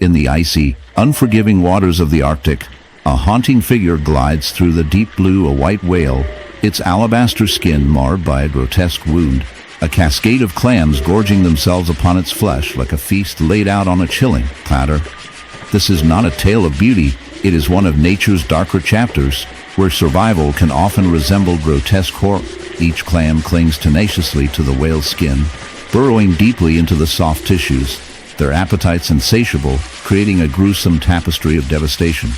In the icy, unforgiving waters of the Arctic, a haunting figure glides through the deep blue, a white whale, its alabaster skin marred by a grotesque wound, a cascade of clams gorging themselves upon its flesh like a feast laid out on a chilling platter. This is not a tale of beauty, it is one of nature's darker chapters, where survival can often resemble grotesque horror. Each clam clings tenaciously to the whale's skin, burrowing deeply into the soft tissues, their appetites insatiable, creating a gruesome tapestry of devastation.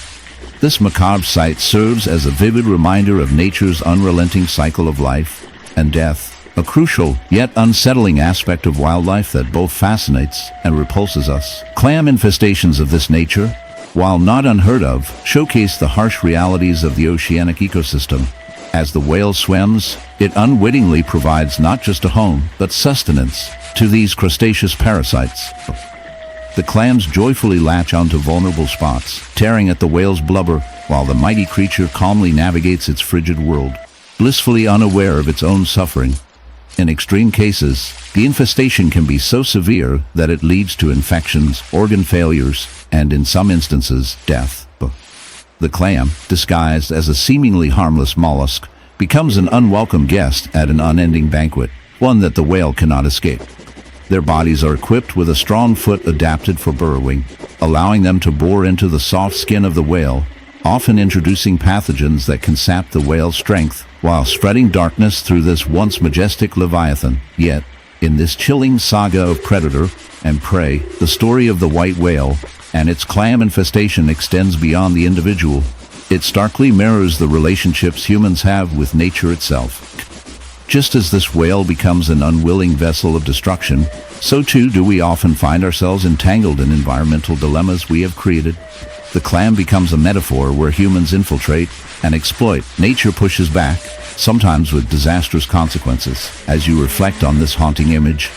This macabre sight serves as a vivid reminder of nature's unrelenting cycle of life and death, a crucial yet unsettling aspect of wildlife that both fascinates and repulses us. Clam infestations of this nature, while not unheard of, showcase the harsh realities of the oceanic ecosystem. As the whale swims, it unwittingly provides not just a home, but sustenance to these crustaceous parasites. The clams joyfully latch onto vulnerable spots, tearing at the whale's blubber, while the mighty creature calmly navigates its frigid world, blissfully unaware of its own suffering. In extreme cases, the infestation can be so severe that it leads to infections, organ failures, and in some instances, death. The clam, disguised as a seemingly harmless mollusk, becomes an unwelcome guest at an unending banquet, one that the whale cannot escape. Their bodies are equipped with a strong foot adapted for burrowing, allowing them to bore into the soft skin of the whale, often introducing pathogens that can sap the whale's strength while spreading darkness through this once majestic leviathan. Yet, in this chilling saga of predator and prey, the story of the white whale and its clam infestation extends beyond the individual. It starkly mirrors the relationships humans have with nature itself. Just as this whale becomes an unwilling vessel of destruction, so too do we often find ourselves entangled in environmental dilemmas we have created. The clam becomes a metaphor where humans infiltrate and exploit. Nature pushes back, sometimes with disastrous consequences. As you reflect on this haunting image,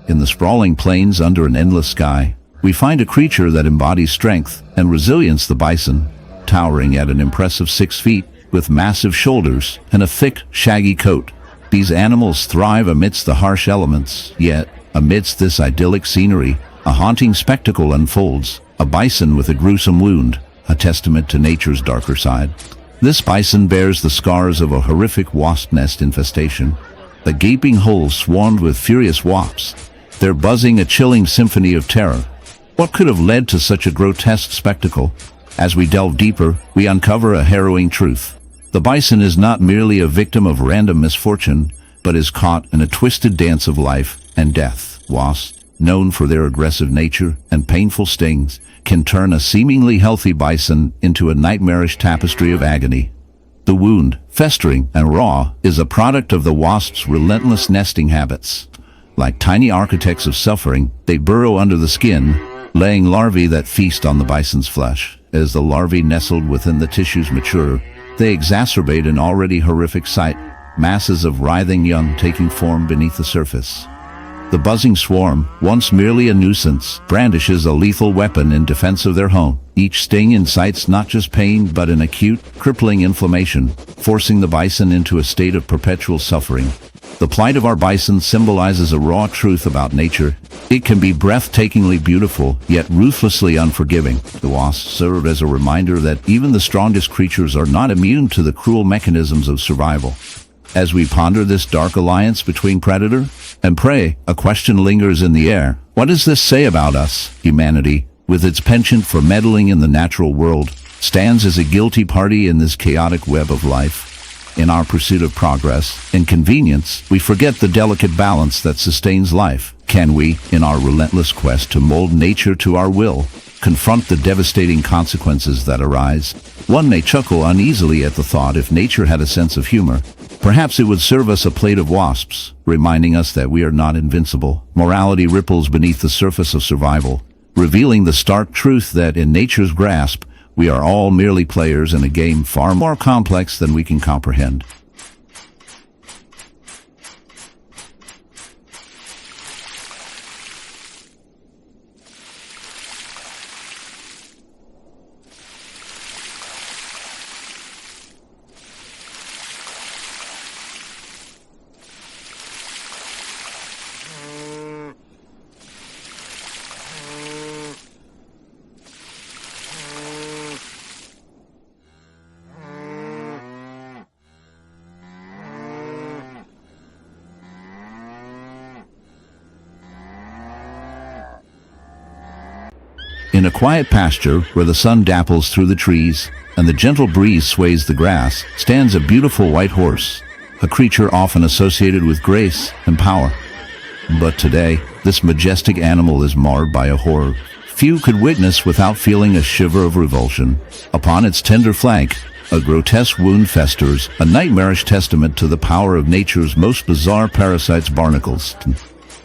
in the sprawling plains under an endless sky, we find a creature that embodies strength and resilience, the bison, towering at an impressive 6 feet, with massive shoulders and a thick, shaggy coat. These animals thrive amidst the harsh elements, yet, amidst this idyllic scenery, a haunting spectacle unfolds, a bison with a gruesome wound, a testament to nature's darker side. This bison bears the scars of a horrific wasp nest infestation, a gaping hole swarmed with furious wasps, their buzzing a chilling symphony of terror. What could have led to such a grotesque spectacle? As we delve deeper, we uncover a harrowing truth. The bison is not merely a victim of random misfortune, but is caught in a twisted dance of life and death. Wasps, known for their aggressive nature and painful stings, can turn a seemingly healthy bison into a nightmarish tapestry of agony. The wound, festering and raw, is a product of the wasp's relentless nesting habits. Like tiny architects of suffering, they burrow under the skin, laying larvae that feast on the bison's flesh. As the larvae nestled within the tissues mature, they exacerbate an already horrific sight, masses of writhing young taking form beneath the surface. The buzzing swarm, once merely a nuisance, brandishes a lethal weapon in defense of their home. Each sting incites not just pain but an acute, crippling inflammation, forcing the bison into a state of perpetual suffering. The plight of our bison symbolizes a raw truth about nature. It can be breathtakingly beautiful, yet ruthlessly unforgiving. The wasps serve as a reminder that even the strongest creatures are not immune to the cruel mechanisms of survival. As we ponder this dark alliance between predator and prey, a question lingers in the air. What does this say about us? Humanity, with its penchant for meddling in the natural world, stands as a guilty party in this chaotic web of life. In our pursuit of progress and convenience, we forget the delicate balance that sustains life. Can we, in our relentless quest to mold nature to our will, confront the devastating consequences that arise? One may chuckle uneasily at the thought if nature had a sense of humor. Perhaps it would serve us a plate of wasps, reminding us that we are not invincible. Morality ripples beneath the surface of survival, revealing the stark truth that in nature's grasp, we are all merely players in a game far more complex than we can comprehend. In a quiet pasture where the sun dapples through the trees and the gentle breeze sways the grass, stands a beautiful white horse, a creature often associated with grace and power. But today, this majestic animal is marred by a horror few could witness without feeling a shiver of revulsion. Upon its tender flank, a grotesque wound festers, a nightmarish testament to the power of nature's most bizarre parasites, barnacles.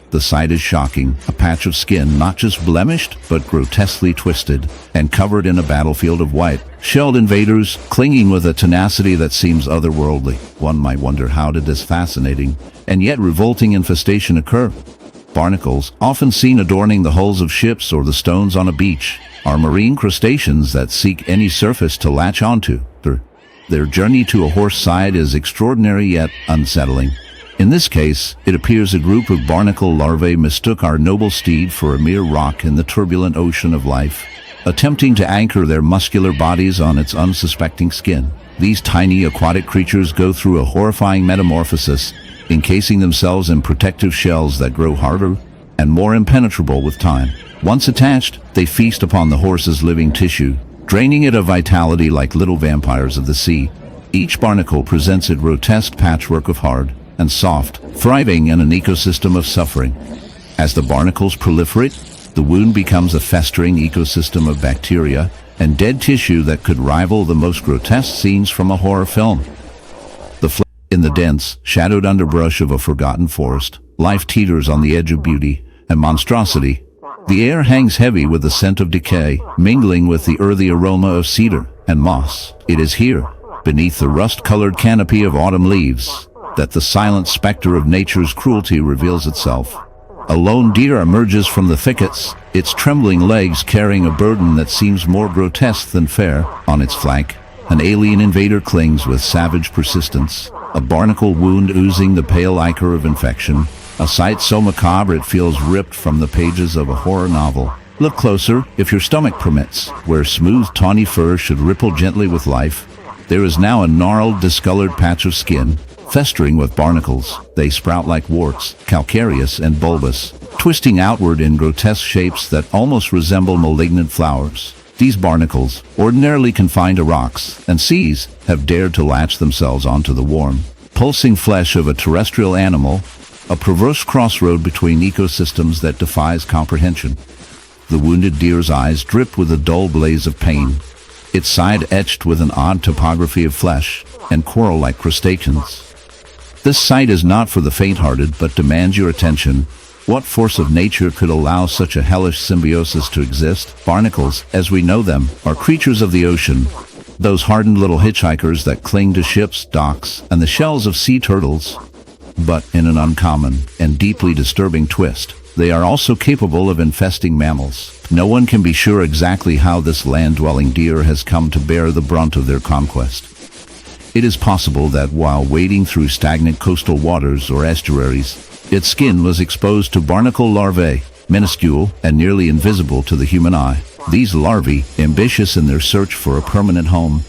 The sight is shocking, a patch of skin not just blemished, but grotesquely twisted, and covered in a battlefield of white, shelled invaders, clinging with a tenacity that seems otherworldly. One might wonder, how did this fascinating, and yet revolting infestation occur? Barnacles, often seen adorning the hulls of ships or the stones on a beach, are marine crustaceans that seek any surface to latch onto. Their journey to a horse's side is extraordinary yet unsettling. In this case, it appears a group of barnacle larvae mistook our noble steed for a mere rock in the turbulent ocean of life, attempting to anchor their muscular bodies on its unsuspecting skin. These tiny aquatic creatures go through a horrifying metamorphosis, encasing themselves in protective shells that grow harder and more impenetrable with time. Once attached, they feast upon the horse's living tissue, draining it of vitality like little vampires of the sea. Each barnacle presents a grotesque patchwork of hard and soft, thriving in an ecosystem of suffering. As the barnacles proliferate, the wound becomes a festering ecosystem of bacteria and dead tissue that could rival the most grotesque scenes from a horror film. In the dense, shadowed underbrush of a forgotten forest, life teeters on the edge of beauty and monstrosity. The air hangs heavy with the scent of decay, mingling with the earthy aroma of cedar and moss. It is here, beneath the rust-colored canopy of autumn leaves, that the silent specter of nature's cruelty reveals itself. A lone deer emerges from the thickets, its trembling legs carrying a burden that seems more grotesque than fair. On its flank, an alien invader clings with savage persistence, a barnacle wound oozing the pale ichor of infection, a sight so macabre it feels ripped from the pages of a horror novel. Look closer, if your stomach permits. Where smooth, tawny fur should ripple gently with life, there is now a gnarled, discolored patch of skin, festering with barnacles. They sprout like warts, calcareous and bulbous, twisting outward in grotesque shapes that almost resemble malignant flowers. These barnacles, ordinarily confined to rocks and seas, have dared to latch themselves onto the warm, pulsing flesh of a terrestrial animal, a perverse crossroad between ecosystems that defies comprehension. The wounded deer's eyes drip with a dull blaze of pain, its side etched with an odd topography of flesh and coral-like crustaceans. This sight is not for the faint-hearted, but demands your attention. What force of nature could allow such a hellish symbiosis to exist? Barnacles, as we know them, are creatures of the ocean, those hardened little hitchhikers that cling to ships, docks, and the shells of sea turtles. But in an uncommon and deeply disturbing twist, they are also capable of infesting mammals. No one can be sure exactly how this land-dwelling deer has come to bear the brunt of their conquest. It is possible that while wading through stagnant coastal waters or estuaries, its skin was exposed to barnacle larvae, minuscule and nearly invisible to the human eye. These larvae, ambitious in their search for a permanent home.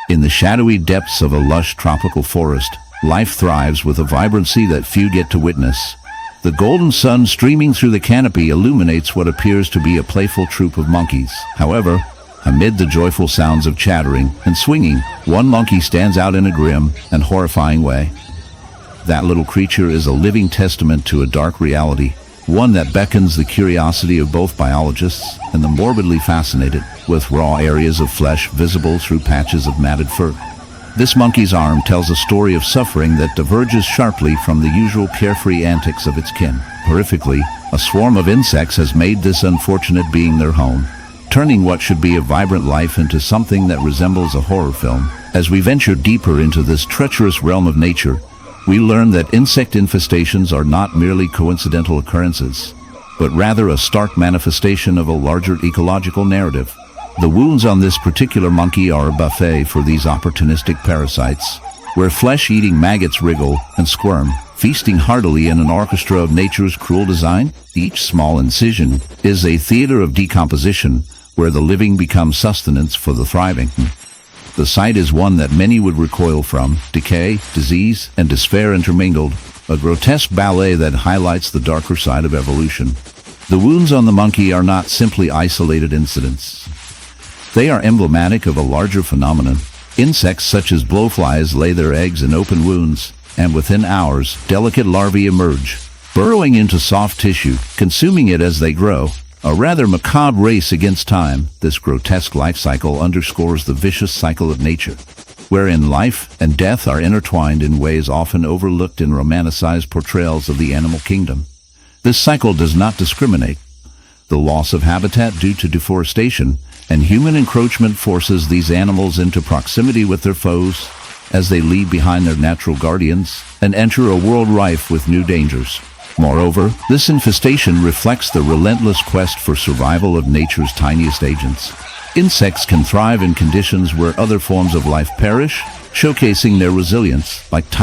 In the shadowy depths of a lush tropical forest, life thrives with a vibrancy that few get to witness. The golden sun streaming through the canopy illuminates what appears to be a playful troop of monkeys. However, amid the joyful sounds of chattering and swinging, one monkey stands out in a grim and horrifying way. That little creature is a living testament to a dark reality, one that beckons the curiosity of both biologists and the morbidly fascinated, with raw areas of flesh visible through patches of matted fur. This monkey's arm tells a story of suffering that diverges sharply from the usual carefree antics of its kin. Horrifically, a swarm of insects has made this unfortunate being their home, turning what should be a vibrant life into something that resembles a horror film. As we venture deeper into this treacherous realm of nature, we learn that insect infestations are not merely coincidental occurrences, but rather a stark manifestation of a larger ecological narrative. The wounds on this particular monkey are a buffet for these opportunistic parasites, where flesh-eating maggots wriggle and squirm, feasting heartily in an orchestra of nature's cruel design. Each small incision is a theater of decomposition, where the living become sustenance for the thriving. The sight is one that many would recoil from, decay, disease, and despair intermingled, a grotesque ballet that highlights the darker side of evolution. The wounds on the monkey are not simply isolated incidents. They are emblematic of a larger phenomenon. Insects such as blowflies lay their eggs in open wounds, and within hours, delicate larvae emerge, burrowing into soft tissue, consuming it as they grow. A rather macabre race against time, this grotesque life cycle underscores the vicious cycle of nature, wherein life and death are intertwined in ways often overlooked in romanticized portrayals of the animal kingdom. This cycle does not discriminate. The loss of habitat due to deforestation and human encroachment forces these animals into proximity with their foes as they leave behind their natural guardians and enter a world rife with new dangers. Moreover, this infestation reflects the relentless quest for survival of nature's tiniest agents. Insects can thrive in conditions where other forms of life perish, showcasing their resilience like tiny